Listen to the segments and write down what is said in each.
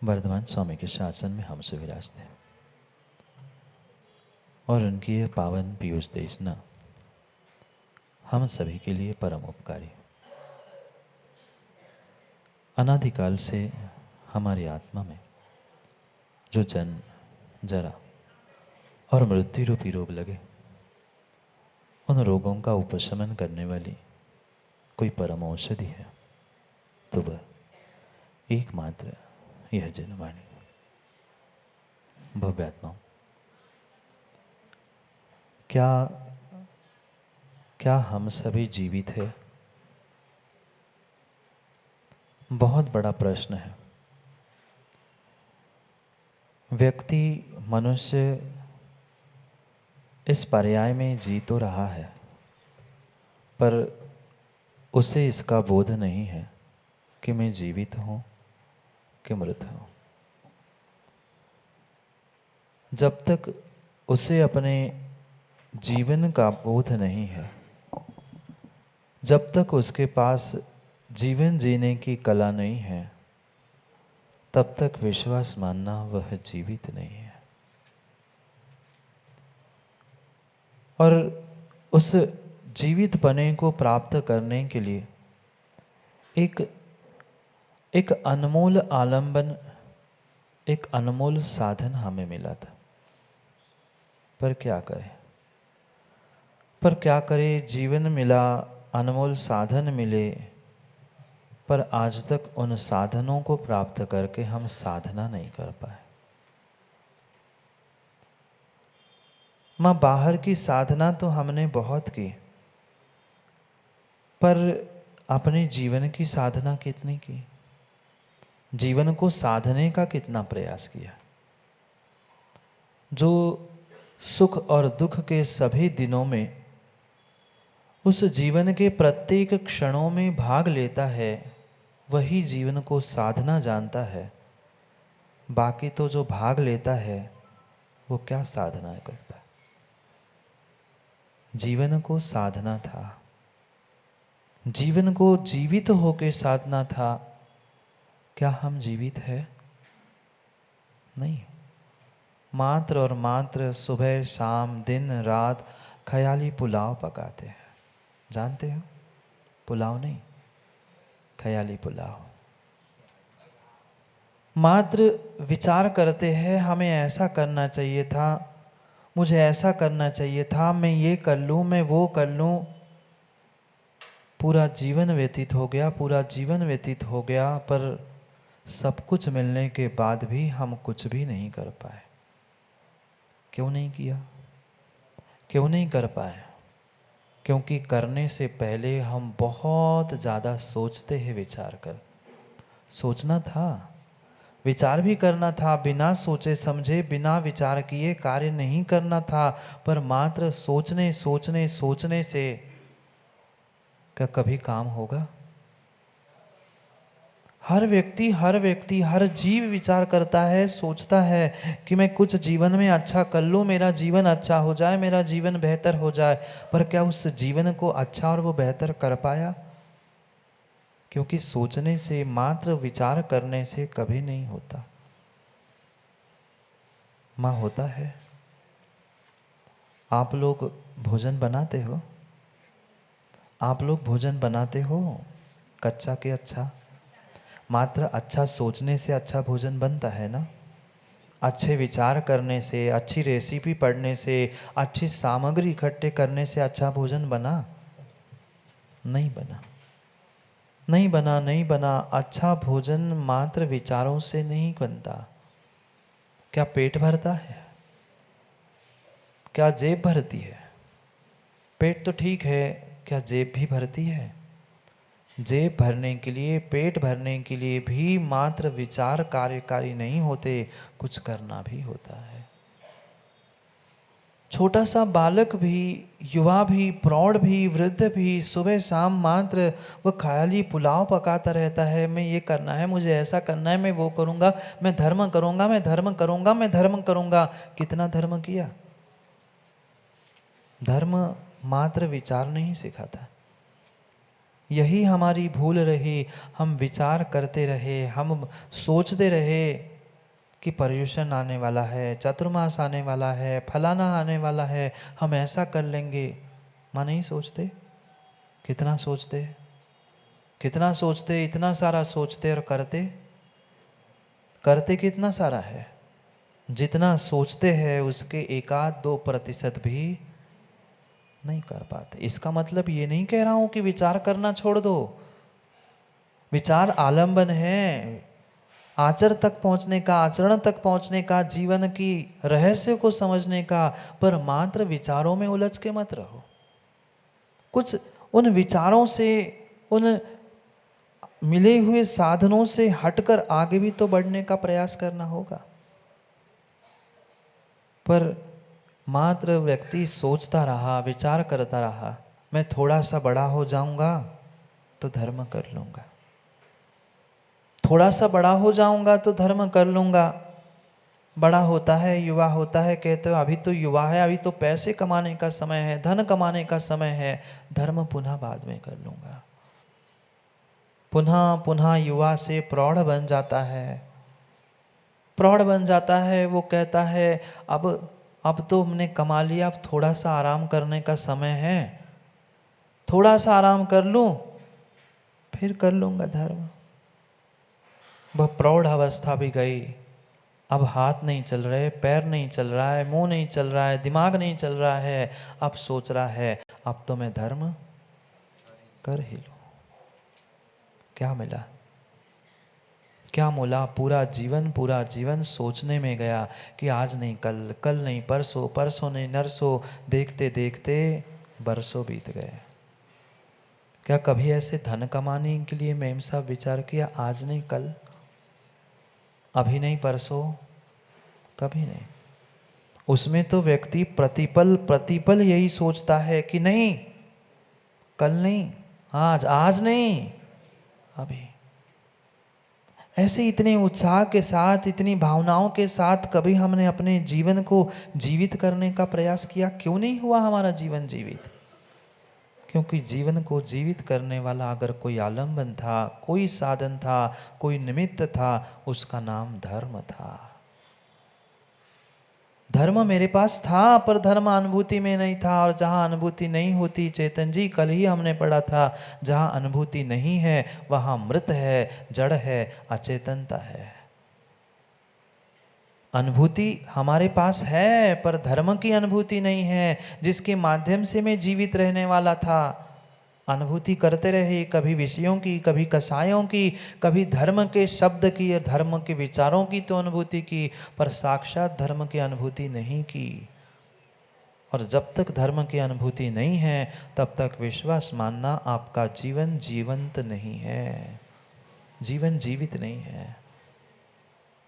वर्धमान स्वामी के शासन में हमसे विराजते हैं और उनकी यह पावन पीयूष देशना हम सभी के लिए परम उपकारी। अनादिकाल से हमारी आत्मा में जो जन्म, जरा और मृत्यु रूपी रोग लगे, उन रोगों का उपशमन करने वाली कोई परम औषधि है तो वह एकमात्र यह जनवाणी। भव्यात्माओं, क्या हम सभी जीवित हैं? बहुत बड़ा प्रश्न है। व्यक्ति, मनुष्य इस पर्याय में जी तो रहा है, पर उसे इसका बोध नहीं है कि मैं जीवित हूँ कि मृत हूँ। जब तक उसे अपने जीवन का बोध नहीं है, जब तक उसके पास जीवन जीने की कला नहीं है, तब तक विश्वास मानना वह जीवित नहीं है। और उस जीवित पने को प्राप्त करने के लिए एक अनमोल आलंबन, एक अनमोल साधन हमें मिला था। पर क्या करें? जीवन मिला, अनमोल साधन मिले, पर आज तक उन साधनों को प्राप्त करके हम साधना नहीं कर पाए। माँ, बाहर की साधना तो हमने बहुत की, पर अपने जीवन की साधना कितनी की? जीवन को साधने का कितना प्रयास किया? जो सुख और दुख के सभी दिनों में उस जीवन के प्रत्येक क्षणों में भाग लेता है, वही जीवन को साधना जानता है। बाकी तो जो भाग लेता है वो क्या साधना करता है? जीवन को साधना था, जीवन को जीवित होके साधना था। क्या हम जीवित है? नहीं। मात्र और मात्र सुबह शाम दिन रात ख्याली पुलाव पकाते हैं। जानते हो? पुलाव नहीं, ख्याली पुलाव। मात्र विचार करते हैं, हमें ऐसा करना चाहिए था, मुझे ऐसा करना चाहिए था, मैं ये कर लूँ, मैं वो कर लूँ। पूरा जीवन व्यतीत हो गया, पूरा जीवन व्यतीत हो गया, पर सब कुछ मिलने के बाद भी हम कुछ भी नहीं कर पाए। क्यों नहीं किया? क्यों नहीं कर पाए? क्योंकि करने से पहले हम बहुत ज़्यादा सोचते हैं। विचार कर, सोचना था, विचार भी करना था, बिना सोचे समझे, बिना विचार किए कार्य नहीं करना था। पर मात्र सोचने सोचने सोचने से क्या कभी काम होगा? हर व्यक्ति हर जीव विचार करता है, सोचता है कि मैं कुछ जीवन में अच्छा कर लूँ, मेरा जीवन अच्छा हो जाए, मेरा जीवन बेहतर हो जाए। पर क्या उस जीवन को अच्छा और वो बेहतर कर पाया? क्योंकि सोचने से, मात्र विचार करने से कभी नहीं होता। माँ, होता है? आप लोग भोजन बनाते हो? आप लोग भोजन बनाते हो कच्चा के अच्छा? मात्र अच्छा सोचने से अच्छा भोजन बनता है ना? अच्छे विचार करने से, अच्छी रेसिपी पढ़ने से, अच्छी सामग्री इकट्ठे करने से अच्छा भोजन बना? नहीं बना, नहीं बना, नहीं बना। अच्छा भोजन मात्र विचारों से नहीं बनता। क्या पेट भरता है? क्या जेब भरती है? पेट तो ठीक है, क्या जेब भी भरती है? जेब भरने के लिए, पेट भरने के लिए भी मात्र विचार कार्यकारी नहीं होते, कुछ करना भी होता है। छोटा सा बालक भी, युवा भी, प्रौढ़ भी, वृद्ध भी सुबह शाम मात्र वह ख्याली पुलाव पकाता रहता है। मैं ये करना है, मुझे ऐसा करना है, मैं वो करूँगा, मैं धर्म करूँगा, मैं धर्म करूँगा, मैं धर्म करूँगा। कितना धर्म किया? धर्म मात्र विचार नहीं सिखाता। यही हमारी भूल रही। हम विचार करते रहे, हम सोचते रहे, कि पर्युषण आने वाला है, चातुर्मास आने वाला है, फलाना आने वाला है, हम ऐसा कर लेंगे। माँ नहीं सोचते? कितना सोचते, कितना सोचते, इतना सारा सोचते और करते, करते कितना सारा है। जितना सोचते हैं उसके 1-2% भी नहीं कर पाते। इसका मतलब ये नहीं कह रहा हूं कि विचार करना छोड़ दो। विचार आलंबन है आचर तक पहुंचने का, आचरण तक पहुंचने का, जीवन की रहस्य को समझने का, पर मात्र विचारों में उलझ के मत रहो। कुछ उन विचारों से, उन मिले हुए साधनों से हटकर आगे भी तो बढ़ने का प्रयास करना होगा। पर मात्र व्यक्ति सोचता रहा, विचार करता रहा, मैं थोड़ा सा बड़ा हो जाऊंगा तो धर्म कर लूंगा, थोड़ा सा बड़ा हो जाऊंगा तो धर्म कर लूंगा। बड़ा होता है, युवा होता है, कहते हो अभी तो युवा है, अभी तो पैसे कमाने का समय है, धन कमाने का समय है, धर्म पुनः बाद में कर लूंगा। पुनः पुनः युवा से प्रौढ़ बन जाता है, प्रौढ़ बन जाता है। वो कहता है अब तो हमने कमा लिया, अब थोड़ा सा आराम करने का समय है, थोड़ा सा आराम कर लूं फिर कर लूंगा धर्म। वह प्रौढ़ अवस्था भी गई, अब हाथ नहीं चल रहे, पैर नहीं चल रहा है, मुंह नहीं चल रहा है, दिमाग नहीं चल रहा है, अब सोच रहा है अब तो मैं धर्म कर ही लूं। क्या मिला, क्या मिला? पूरा जीवन सोचने में गया कि आज नहीं कल, कल नहीं परसों, परसों नहीं नरसों, देखते देखते बरसों बीत गए। क्या कभी ऐसे धन कमाने के लिए मेम साहब विचार किया, आज नहीं कल, अभी नहीं परसों? कभी नहीं। उसमें तो व्यक्ति प्रतिपल प्रतिपल यही सोचता है कि नहीं कल नहीं, आज, आज नहीं अभी। ऐसे इतने उत्साह के साथ, इतनी भावनाओं के साथ कभी हमने अपने जीवन को जीवित करने का प्रयास किया? क्यों नहीं हुआ हमारा जीवन जीवित? क्योंकि जीवन को जीवित करने वाला अगर कोई आलंबन था, कोई साधन था, कोई निमित्त था, उसका नाम धर्म था। धर्म मेरे पास था पर धर्म अनुभूति में नहीं था, और जहाँ अनुभूति नहीं होती, चेतन जी कल ही हमने पढ़ा था, जहाँ अनुभूति नहीं है वहाँ मृत है, जड़ है, अचेतनता है। अनुभूति हमारे पास है पर धर्म की अनुभूति नहीं है, जिसके माध्यम से मैं जीवित रहने वाला था। अनुभूति करते रहे, कभी विषयों की, कभी कसायों की, कभी धर्म के शब्द की, धर्म के विचारों की तो अनुभूति की, पर साक्षात धर्म की अनुभूति नहीं की। और जब तक धर्म की अनुभूति नहीं है तब तक विश्वास मानना आपका जीवन जीवंत नहीं है, जीवन जीवित नहीं है।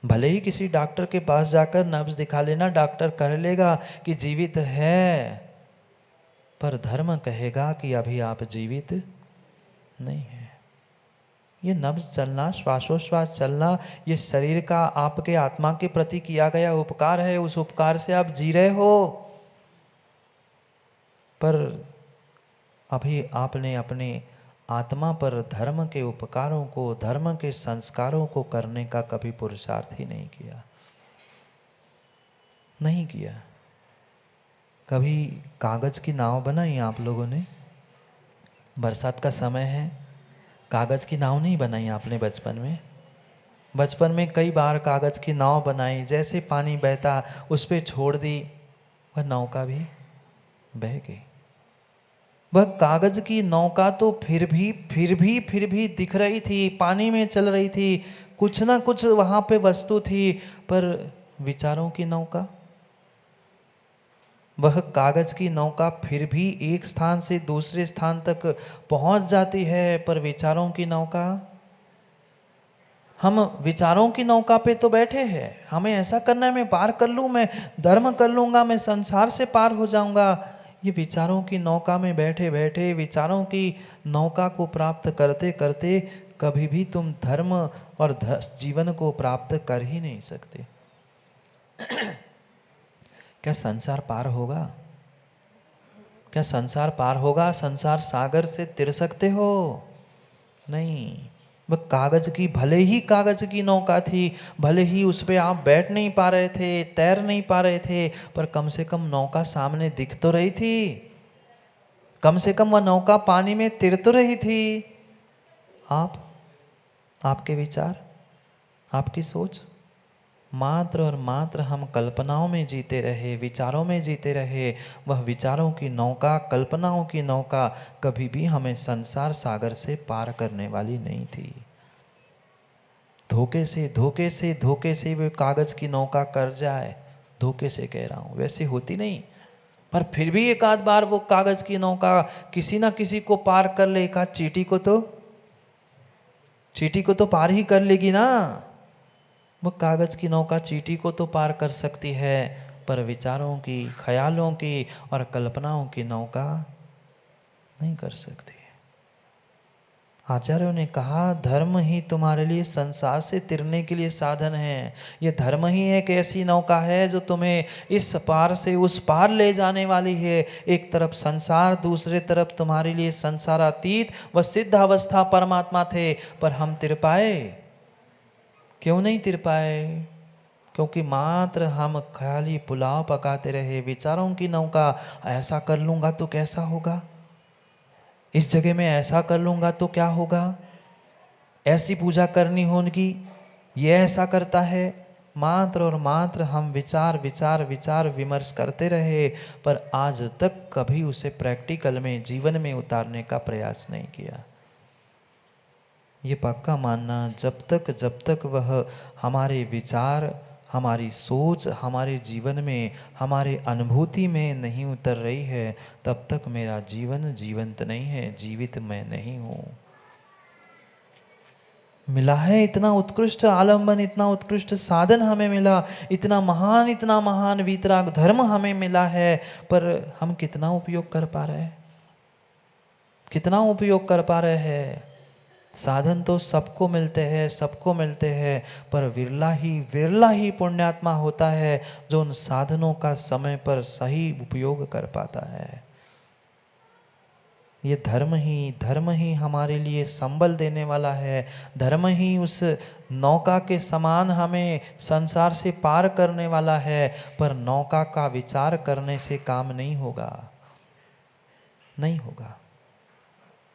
भले ही किसी डॉक्टर के पास जाकर नब्ज दिखा लेना, डॉक्टर कह लेगा कि जीवित है, पर धर्म कहेगा कि अभी आप जीवित नहीं है। ये नब्ज चलना, श्वासोश्वास चलना, ये शरीर का आपके आत्मा के प्रति किया गया उपकार है, उस उपकार से आप जी रहे हो, पर अभी आपने अपने आत्मा पर धर्म के उपकारों को, धर्म के संस्कारों को करने का कभी पुरुषार्थ ही नहीं किया, नहीं किया। कभी कागज की नाव बनाई आप लोगों ने? बरसात का समय है, कागज की नाव नहीं बनाई आपने बचपन में? बचपन में कई बार कागज की नाव बनाई, जैसे पानी बहता उस पर छोड़ दी, वह नौका भी बह गई। वह कागज की नौका तो फिर भी दिख रही थी, पानी में चल रही थी, कुछ ना कुछ वहां पे वस्तु थी, पर विचारों की नौका, वह कागज की नौका फिर भी एक स्थान से दूसरे स्थान तक पहुंच जाती है, पर विचारों की नौका, हम विचारों की नौका पे तो बैठे हैं, हमें ऐसा करना है मैं पार कर लूं, मैं धर्म कर लूंगा, मैं संसार से पार हो जाऊंगा। ये विचारों की नौका में बैठे बैठे, विचारों की नौका को प्राप्त करते करते कभी भी तुम धर्म और जीवन को प्राप्त कर ही नहीं सकते। क्या संसार पार होगा? क्या संसार पार होगा? संसार सागर से तिर सकते हो? नहीं। वह कागज की, भले ही कागज की नौका थी, भले ही उस पे आप बैठ नहीं पा रहे थे, तैर नहीं पा रहे थे, पर कम से कम नौका सामने दिख तो रही थी, कम से कम वह नौका पानी में तिर तो रही थी। आपके विचार, आपकी सोच, मात्र और मात्र हम कल्पनाओं में जीते रहे, विचारों में जीते रहे। वह विचारों की नौका, कल्पनाओं की नौका कभी भी हमें संसार सागर से पार करने वाली नहीं थी। धोखे से वे कागज की नौका कर जाए, धोखे से कह रहा हूं, वैसे होती नहीं, पर फिर भी एक आध बार वो कागज की नौका किसी ना किसी को पार कर ले। एक आध चींटी को तो पार ही कर लेगी ना। वो कागज की नौका चींटी को तो पार कर सकती है, पर विचारों की, ख्यालों की और कल्पनाओं की नौका नहीं कर सकती। आचार्यों ने कहा, धर्म ही तुम्हारे लिए संसार से तिरने के लिए साधन है। ये धर्म ही एक ऐसी नौका है जो तुम्हें इस पार से उस पार ले जाने वाली है। एक तरफ संसार, दूसरे तरफ तुम्हारे लिए संसारातीत व सिद्ध अवस्था परमात्मा थे, पर हम तिर पाए? क्यों नहीं तिर पाए? क्योंकि मात्र हम ख्याली पुलाव पकाते रहे, विचारों की नौका। ऐसा कर लूँगा तो कैसा होगा, इस जगह में ऐसा कर लूँगा तो क्या होगा, ऐसी पूजा करनी होगी, ये ऐसा करता है। मात्र और मात्र हम विचार विचार विचार विमर्श करते रहे, पर आज तक कभी उसे प्रैक्टिकल में, जीवन में उतारने का प्रयास नहीं किया। ये पक्का मानना, जब तक वह हमारे विचार, हमारी सोच, हमारे जीवन में, हमारे अनुभूति में नहीं उतर रही है, तब तक मेरा जीवन जीवंत नहीं है, जीवित मैं नहीं हूँ। मिला है इतना उत्कृष्ट आलम्बन, इतना उत्कृष्ट साधन हमें मिला, इतना महान वीतराग धर्म हमें मिला है, पर हम कितना उपयोग कर पा रहे हैं? कितना उपयोग कर पा रहे हैं? साधन तो सबको मिलते हैं, पर विरला ही पुण्यात्मा होता है जो उन साधनों का समय पर सही उपयोग कर पाता है। ये धर्म ही हमारे लिए संबल देने वाला है। धर्म ही उस नौका के समान हमें संसार से पार करने वाला है, पर नौका का विचार करने से काम नहीं होगा, नहीं होगा,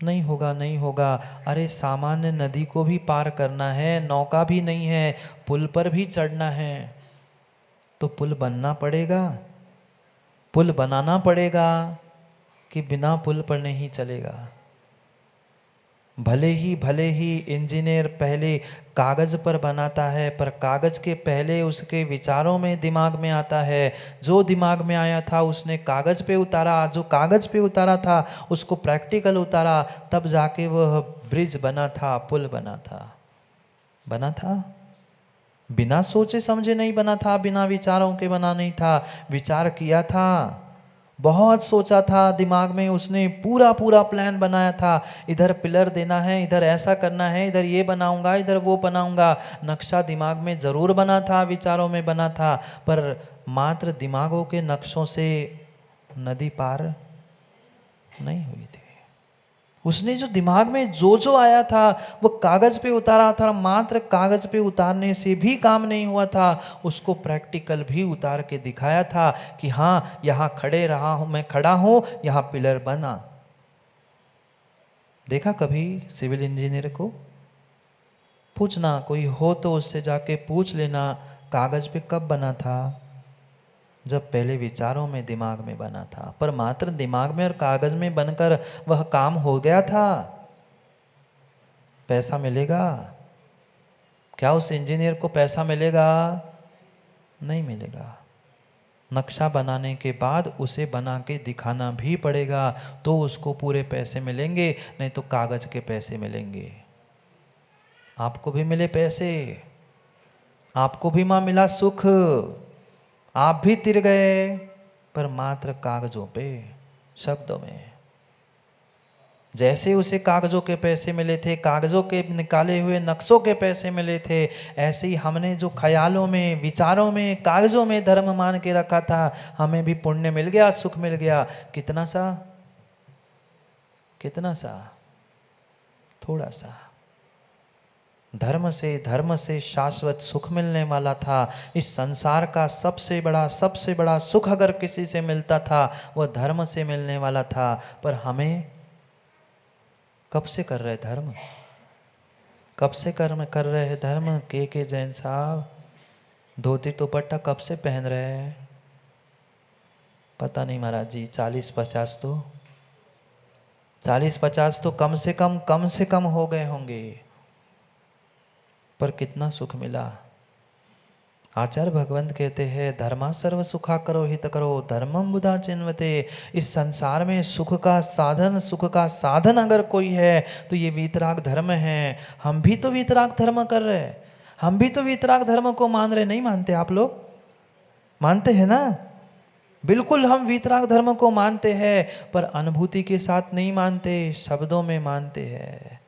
नहीं होगा, नहीं होगा। अरे सामान्य नदी को भी पार करना है, नौका भी नहीं है, पुल पर भी चढ़ना है, तो पुल बनना पड़ेगा, पुल बनाना पड़ेगा, कि बिना पुल पर नहीं चलेगा। भले ही इंजीनियर पहले कागज पर बनाता है, पर कागज के पहले उसके विचारों में, दिमाग में आता है। जो दिमाग में आया था उसने कागज पे उतारा, जो कागज पे उतारा था उसको प्रैक्टिकल उतारा, तब जाके वह ब्रिज बना था, पुल बना था। बना था, बिना सोचे समझे नहीं बना था, बिना विचारों के बना नहीं था। विचार किया था, बहुत सोचा था, दिमाग में उसने पूरा प्लान बनाया था। इधर पिलर देना है, इधर ऐसा करना है, इधर ये बनाऊंगा, इधर वो बनाऊंगा। नक्शा दिमाग में जरूर बना था, विचारों में बना था, पर मात्र दिमागों के नक्शों से नदी पार नहीं हुई थी। उसने जो दिमाग में जो आया था वो कागज पे उतारा था। मात्र कागज पे उतारने से भी काम नहीं हुआ था, उसको प्रैक्टिकल भी उतार के दिखाया था कि हाँ, यहाँ खड़े रहा हूँ, मैं खड़ा हूँ, यहाँ पिलर बना। देखा कभी सिविल इंजीनियर को? पूछना, कोई हो तो उससे जाके पूछ लेना, कागज पे कब बना था? जब पहले विचारों में, दिमाग में बना था। पर मात्र दिमाग में और कागज में बनकर वह काम हो गया था। पैसा मिलेगा क्या उस इंजीनियर को? पैसा मिलेगा? नहीं मिलेगा। नक्शा बनाने के बाद उसे बना के दिखाना भी पड़ेगा, तो उसको पूरे पैसे मिलेंगे, नहीं तो कागज के पैसे मिलेंगे। आपको भी मिले पैसे, आपको भी मां मिला सुख, आप भी तिर गए, पर मात्र कागजों पे, शब्दों में। जैसे उसे कागजों के पैसे मिले थे, कागजों के निकाले हुए नक्शों के पैसे मिले थे, ऐसे ही हमने जो ख्यालों में, विचारों में, कागजों में धर्म मान के रखा था, हमें भी पुण्य मिल गया, सुख मिल गया। कितना सा? कितना सा? थोड़ा सा। धर्म से शाश्वत सुख मिलने वाला था। इस संसार का सबसे बड़ा सुख अगर किसी से मिलता था वह धर्म से मिलने वाला था। पर हमें कब से कर रहे धर्म? कब से कर्म कर रहे हैं धर्म? के जैन साहब धोती दुपट्टा कब से पहन रहे हैं? पता नहीं महाराज जी, 40-50 तो 40-50 तो कम से कम हो गए होंगे। पर कितना सुख मिला। आचार्य भगवंत कहते हैं धर्मा सर्व सुखा करो हित करो धर्मम बुधा चिन्वते। इस संसार में सुख का साधन अगर कोई है तो ये वीतराग धर्म है। हम भी तो वीतराग धर्म कर रहे हैं, हम भी तो वीतराग धर्म को मान रहे। नहीं मानते आप लोग? मानते हैं ना? बिल्कुल हम वीतराग धर्म को मानते हैं, पर अनुभूति के साथ नहीं मानते, शब्दों में मानते हैं,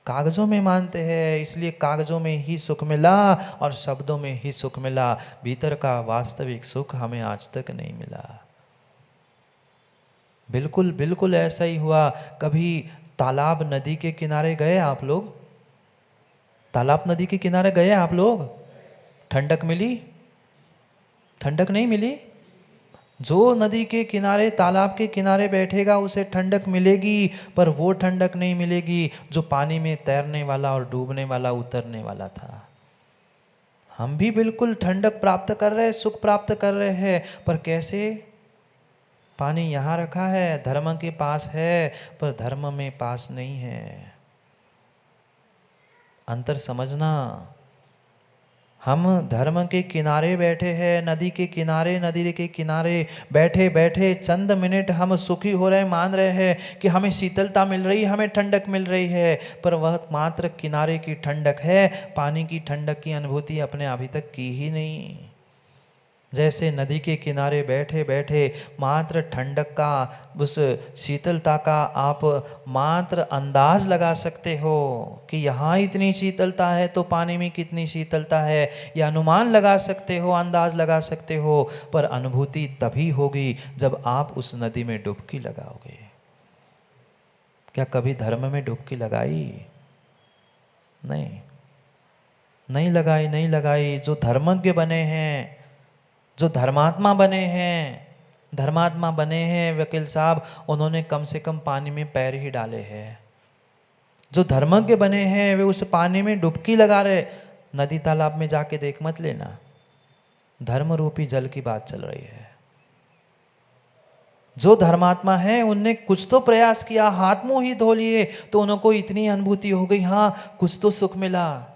कागजों में मानते हैं। इसलिए कागजों में ही सुख मिला और शब्दों में ही सुख मिला। भीतर का वास्तविक सुख हमें आज तक नहीं मिला। बिल्कुल बिल्कुल ऐसा ही हुआ। कभी तालाब नदी के किनारे गए आप लोग? तालाब नदी के किनारे गए आप लोग? ठंडक मिली? ठंडक नहीं मिली। जो नदी के किनारे तालाब के किनारे बैठेगा उसे ठंडक मिलेगी, पर वो ठंडक नहीं मिलेगी जो पानी में तैरने वाला और डूबने वाला उतरने वाला था। हम भी बिल्कुल ठंडक प्राप्त कर रहे हैं, सुख प्राप्त कर रहे हैं, पर कैसे? पानी यहाँ रखा है, धर्म के पास है, पर धर्म में पास नहीं है। अंतर समझना। हम धर्म के किनारे बैठे हैं, नदी के किनारे बैठे बैठे चंद मिनट हम सुखी हो रहे, मान रहे हैं कि हमें शीतलता मिल रही है, हमें ठंडक मिल रही है, पर वह मात्र किनारे की ठंडक है। पानी की ठंडक की अनुभूति अपने अभी तक की ही नहीं। जैसे नदी के किनारे बैठे बैठे मात्र ठंडक का, उस शीतलता का आप मात्र अंदाज लगा सकते हो कि यहाँ इतनी शीतलता है तो पानी में कितनी शीतलता है, यह अनुमान लगा सकते हो, अंदाज लगा सकते हो, पर अनुभूति तभी होगी जब आप उस नदी में डुबकी लगाओगे। क्या कभी धर्म में डुबकी लगाई? नहीं लगाई। जो धर्मज्ञ बने हैं, जो धर्मात्मा बने हैं वकील साहब, उन्होंने कम से कम पानी में पैर ही डाले हैं। जो धर्मज्ञ बने हैं वे उस पानी में डुबकी लगा रहे। नदी तालाब में जाके देख मत लेना, धर्म रूपी जल की बात चल रही है। जो धर्मात्मा है उनने कुछ तो प्रयास किया, हाथ मुंह ही धो लिए तो उनको इतनी अनुभूति हो गई, हाँ कुछ तो सुख मिला।